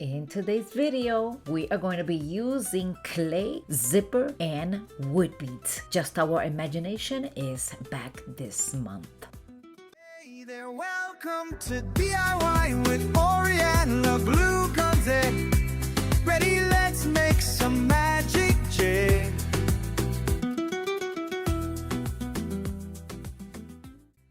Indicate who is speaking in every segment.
Speaker 1: In today's video, we are going to be using clay, zipper, and wood beads. Just Our Imagination is back this month.
Speaker 2: Hey there, welcome to DIY with Aurea and the glue guns. Ready, let's make some magic jig.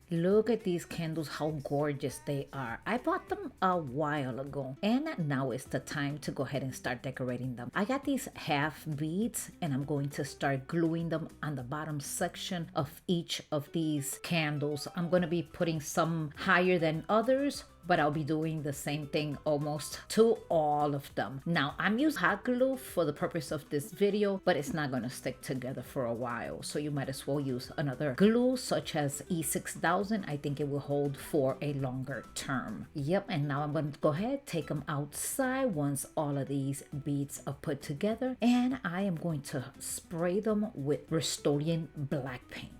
Speaker 1: Look at these candles, how gorgeous they are. I bought them a while ago and now is the time to go ahead and start decorating them. I got these half beads and I'm going to start gluing them on the bottom section of each of these candles. I'm going to be putting some higher than others, but I'll be doing the same thing almost to all of them. Now, I'm using hot glue for the purpose of this video, but it's not gonna stick together for a while. So you might as well use another glue such as E6000. I think it will hold for a longer term. Yep, and now I'm gonna go ahead, take them outside once all of these beads are put together. And I am going to spray them with Rust-Oleum black paint.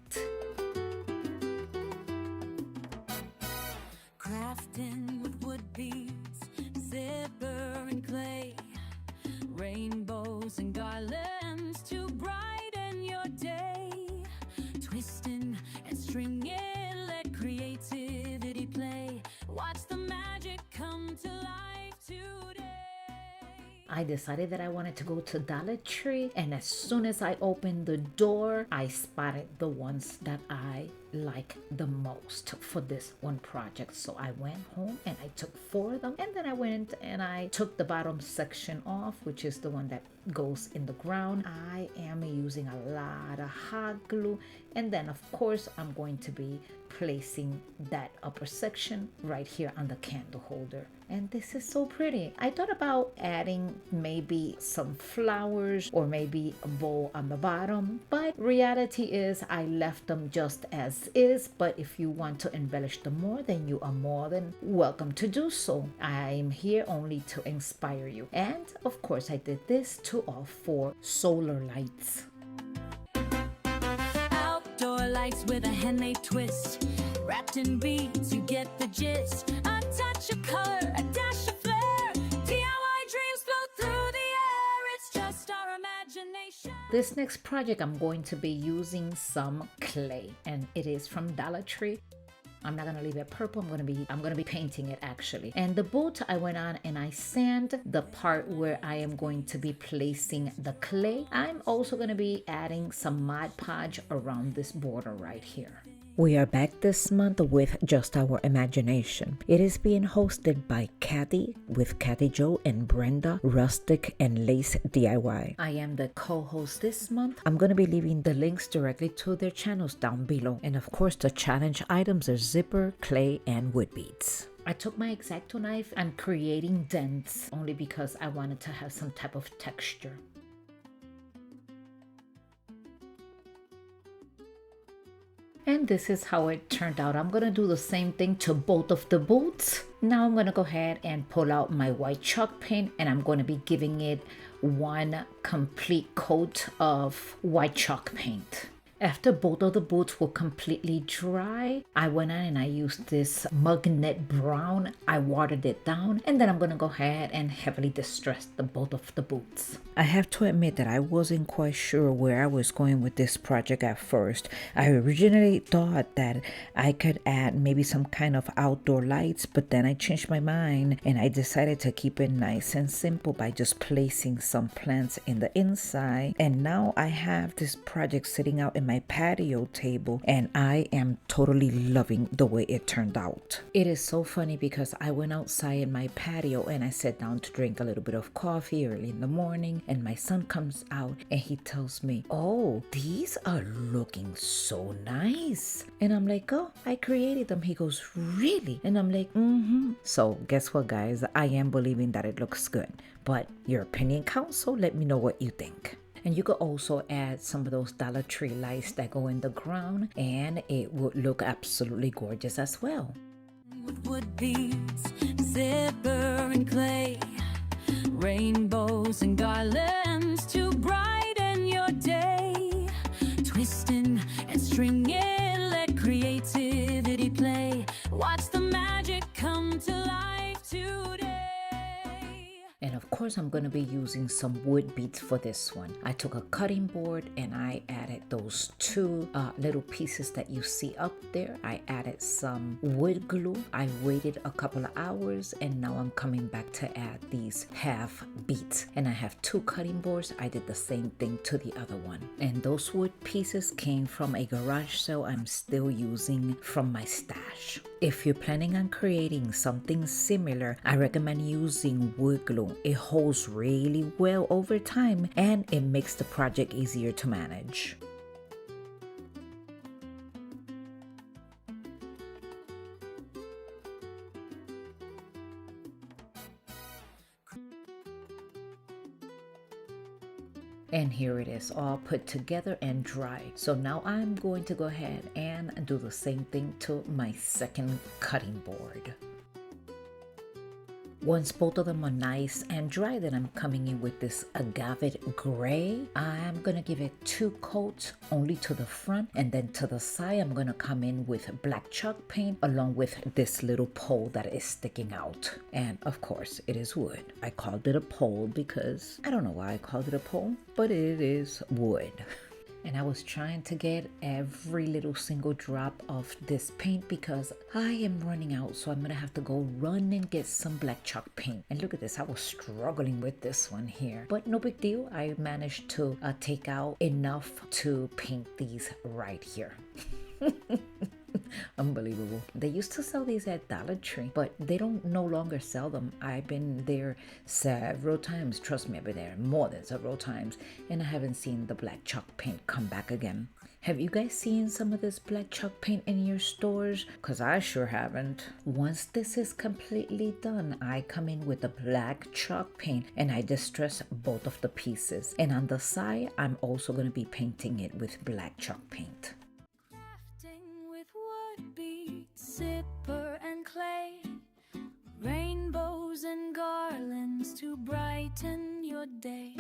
Speaker 3: Crafting with wood beads, zipper and clay, rainbows and garlands to brighten your day. Twisting and stringing, let creativity play. Watch the magic come to life today.
Speaker 1: I decided that I wanted to go to Dollar Tree, and as soon as I opened the door, I spotted the ones that I like the most for this one project. So I went home and I took 4 of them, and then I went and I took the bottom section off, which is the one that goes in the ground. I am using a lot of hot glue, and then of course I'm going to be placing that upper section right here on the candle holder. And this is so pretty. I thought about adding maybe some flowers or maybe a bow on the bottom, but reality is I left them just as is. But if you want to embellish them more, then you are more than welcome to do so. I'm here only to inspire you. And of course I did this to all 4 solar lights.
Speaker 3: Outdoor lights with a handmade twist, wrapped in beads, you get the gist. A touch of color, a dash of flair, DIY dreams flow through the air. It's just our imagination.
Speaker 1: This next project, I'm going to be using some clay, and it is from Dollar Tree. I'm not gonna leave it purple. I'm gonna be painting it actually. And the boot, I went on and I sand the part where I am going to be placing the clay. I'm also gonna be adding some Mod Podge around this border right here. We are back this month with Just Our Imagination. It is being hosted by Kathy with Kathy Jo and Brenda, Rustic and Lace DIY. I am the co-host this month. I'm going to be leaving the links directly to their channels down below. And of course, the challenge items are zipper, clay, and wood beads. I took my X-Acto knife. I'm creating dents only because I wanted to have some type of texture. And this is how it turned out. I'm gonna do the same thing to both of the boots. Now I'm gonna go ahead and pull out my white chalk paint, and I'm gonna be giving it one complete coat of white chalk paint. After both of the boots were completely dry, I went on and I used this Mugnet Brown. I watered it down, and then I'm going to go ahead and heavily distress both of the boots. I have to admit that I wasn't quite sure where I was going with this project at first. I originally thought that I could add maybe some kind of outdoor lights, but then I changed my mind and I decided to keep it nice and simple by just placing some plants in the inside. And now I have this project sitting out in my patio table, and I am totally loving the way it turned out. It is so funny because I went outside in my patio and I sat down to drink a little bit of coffee early in the morning, and my son comes out and he tells me, "Oh, these are looking so nice." And I'm like, "Oh, I created them." He goes, "Really?" And I'm like, "Mm-hmm." So guess what, guys? I am believing that it looks good, but your opinion counts, so let me know what you think. And you could also add some of those Dollar Tree lights that go in the ground, and it would look absolutely gorgeous as well.
Speaker 3: With wood beads, zipper and clay, rainbows and garlands to brighten your day. Twisting and stringing, let creativity play. Watch the magic come to life today.
Speaker 1: of course, I'm going to be using some wood beads for this one. I took a cutting board and I added those two little pieces that you see up there. I added some wood glue. I waited a couple of hours and now I'm coming back to add these half beads. And I have two cutting boards. I did the same thing to the other one. And those wood pieces came from a garage sale I'm still using from my stash. If you're planning on creating something similar, I recommend using wood glue. It holds really well over time and it makes the project easier to manage. And here it is all put together and dry. So now I'm going to go ahead and do the same thing to my second cutting board. Once both of them are nice and dry, then I'm coming in with this agave gray. I'm gonna give it 2 coats only to the front, and then to the side I'm gonna come in with black chalk paint along with this little pole that is sticking out. And of course it is wood. I called it a pole because I don't know why I called it a pole, but it is wood. And I was trying to get every little single drop of this paint because I am running out, so I'm gonna have to go run and get some black chalk paint. And look at this, I was struggling with this one here, but no big deal. I managed to take out enough to paint these right here. Unbelievable. They used to sell these at Dollar Tree, but they don't no longer sell them. I've been there several times. Trust me, I've been there more than several times, and I haven't seen the black chalk paint come back again. Have you guys seen some of this black chalk paint in your stores? Because I sure haven't. Once this is completely done, I come in with the black chalk paint and I distress both of the pieces. And on the side, I'm also going to be painting it with black chalk paint.
Speaker 3: Zipper and clay, rainbows and garlands to brighten your day.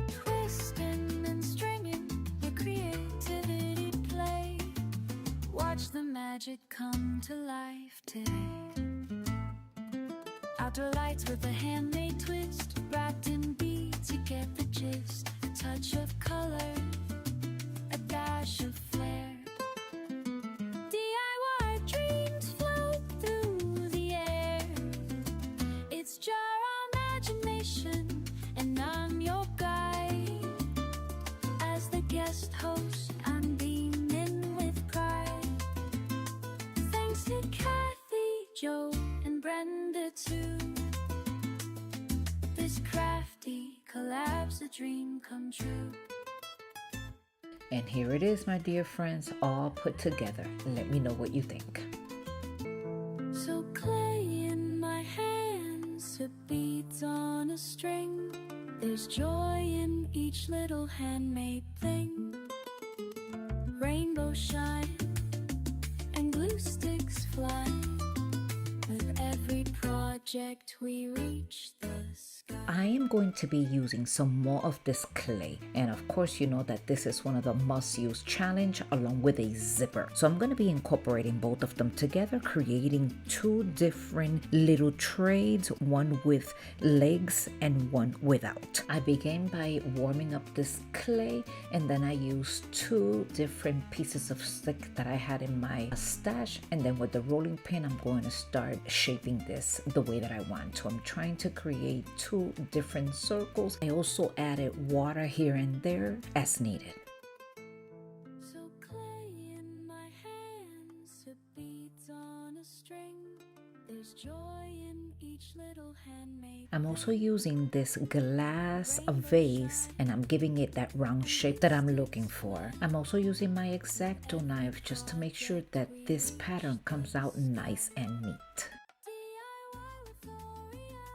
Speaker 3: Twisting and stringing your creativity play. Watch the magic come to life today. Outdoor lights with a handmade twist, wrapped in beads, you get the gist. A touch of color, a dash of flair. Host, I'm beaming with pride. Thanks to Kathy, Joe, and Brenda too. This crafty collab's a dream come true.
Speaker 1: And here it is, my dear friends, all put together. Let me know what you think.
Speaker 3: So clay in my hands, to beads on a string. There's joy in each little handmade thing. Rainbow shine and glue sticks fly. With every project we reach the sky.
Speaker 1: I am going to be using some more of this clay, and of course you know that this is one of the must-use challenge along with a zipper. So I'm going to be incorporating both of them together, creating 2 different little trades, one with legs and one without. I began by warming up this clay, and then I used 2 different pieces of stick that I had in my stash, and then with the rolling pin I'm going to start shaping this the way that I want to. I'm trying to create 2 different circles. I also added water here and there as needed.
Speaker 3: So clay in my hands, to beads on a string. There's joy in each little handmade.
Speaker 1: I'm also using this glass vase and I'm giving it that round shape that I'm looking for. I'm also using my X-Acto knife just to make sure that this pattern comes out nice and neat.
Speaker 3: DIY with Aurea,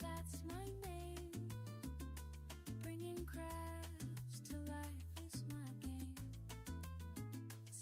Speaker 3: that's my name. Bringing crafts to life is my game.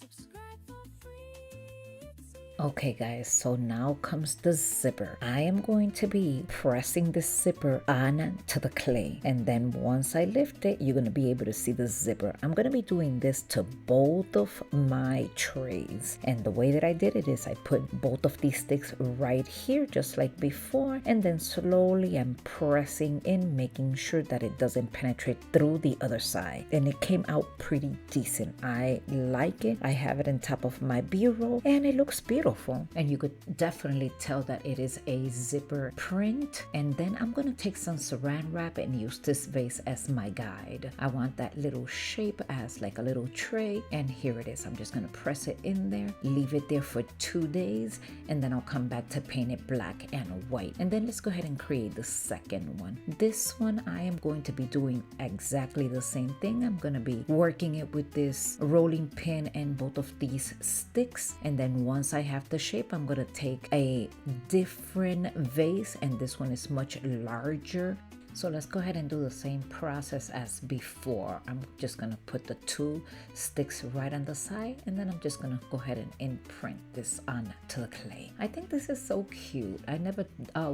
Speaker 3: Subscribe for free, it's easy.
Speaker 1: Okay guys, so now comes the zipper. I am going to be pressing the zipper on to the clay, and then once I lift it, you're going to be able to see the zipper. I'm going to be doing this to both of my trays, and the way that I did it is I put both of these sticks right here just like before, and then slowly I'm pressing in, making sure that it doesn't penetrate through the other side, and it came out pretty decent. I like it. I have it on top of my bureau and it looks beautiful. And you could definitely tell that it is a zipper print. And then I'm going to take some saran wrap and use this vase as my guide. I want that little shape as like a little tray, and here it is. I'm just going to press it in there, leave it there for 2 days, and then I'll come back to paint it black and white. And then let's go ahead and create the second one. This one I am going to be doing exactly the same thing. I'm going to be working it with this rolling pin and both of these sticks, and then once I have the shape, I'm going to take a different vase, and this one is much larger. So let's go ahead and do the same process as before. I'm just going to put the 2 sticks right on the side, and then I'm just going to go ahead and imprint this onto the clay. I think this is so cute. I never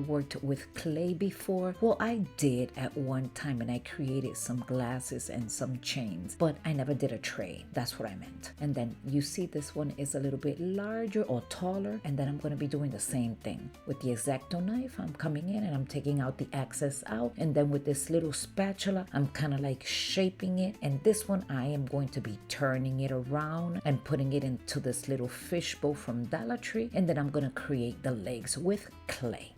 Speaker 1: worked with clay before. Well, I did at one time, and I created some glasses and some chains, but I never did a tray. That's what I meant. And then you see this one is a little bit larger or taller, and then I'm going to be doing the same thing. With the X-Acto knife, I'm coming in and I'm taking out the excess out, and then with this little spatula, I'm kind of like shaping it. And this one, I am going to be turning it around and putting it into this little fishbowl from Dollar Tree. And then I'm going to create the legs with clay.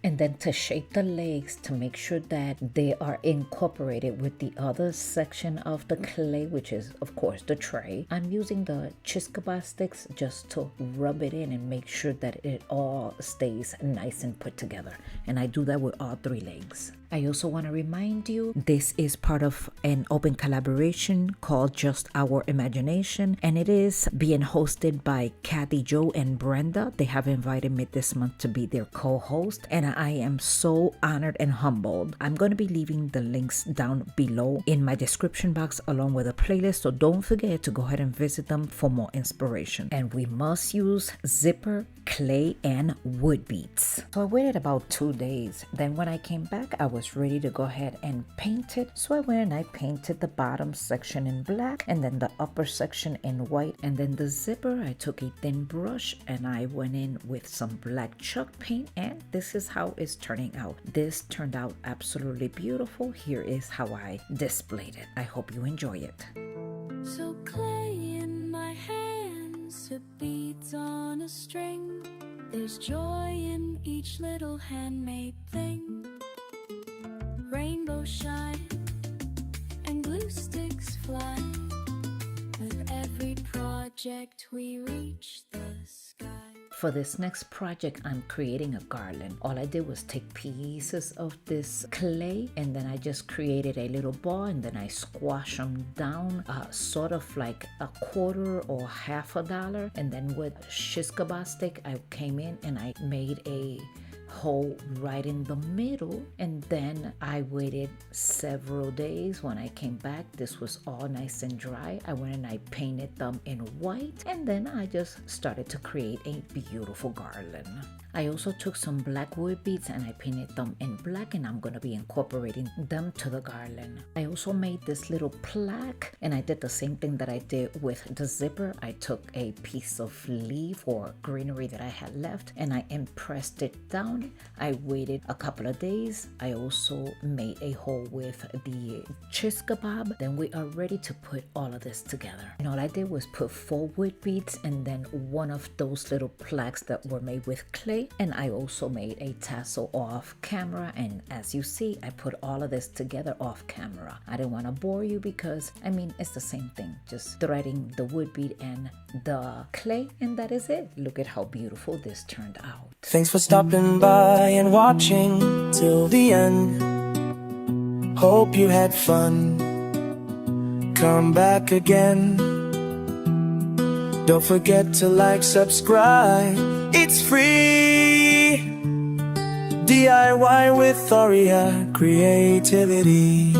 Speaker 1: And then to shape the legs, to make sure that they are incorporated with the other section of the clay, which is of course the tray, I'm using the Chiscaba sticks just to rub it in and make sure that it all stays nice and put together. And I do that with all 3 legs. I also want to remind you, this is part of an open collaboration called Just Our Imagination, and it is being hosted by Kathy, Joe, and Brenda. They have invited me this month to be their co-host, and I am so honored and humbled. I'm going to be leaving the links down below in my description box along with a playlist, so don't forget to go ahead and visit them for more inspiration. And we must use zipper, clay, and wood beads. So I waited about 2 days. Then when I came back, I was ready to go ahead and paint it. So I went and I painted the bottom section in black and then the upper section in white. And then the zipper, I took a thin brush and I went in with some black chalk paint, and this is how it's turning out. This turned out absolutely beautiful. Here is how I displayed it. I hope you enjoy it.
Speaker 3: So clay in my hands, to beads on a string. There's joy in each little handmade thing. Rainbow shine and glue sticks fly. With every project we reach the sky.
Speaker 1: For this next project, I'm creating a garland. All I did was take pieces of this clay and then I just created a little ball, and then I squash them down sort of like a quarter or $50. And then with Chiscaba stick, I came in and I made a hole right in the middle, and then I waited several days. When I came back, this was all nice and dry. I went and I painted them in white, and then I just started to create a beautiful garland. I also took some black wood beads and I painted them in black, and I'm going to be incorporating them to the garland. I also made this little plaque, and I did the same thing that I did with the zipper. I took a piece of leaf or greenery that I had left and I impressed it down. I waited a couple of days. I also made a hole with the Chiscaba. Then we are ready to put all of this together. And all I did was put 4 wood beads and then one of those little plaques that were made with clay. And I also made a tassel off camera, and as you see, I put all of this together off camera. I didn't want to bore you because I mean it's the same thing, just threading the wood bead and the clay, and that is it. Look at how beautiful this turned out.
Speaker 2: Thanks for stopping by and watching till the end. Hope you had fun. Come back again. Don't forget to like, subscribe. It's free. DIY with Aurea creativity.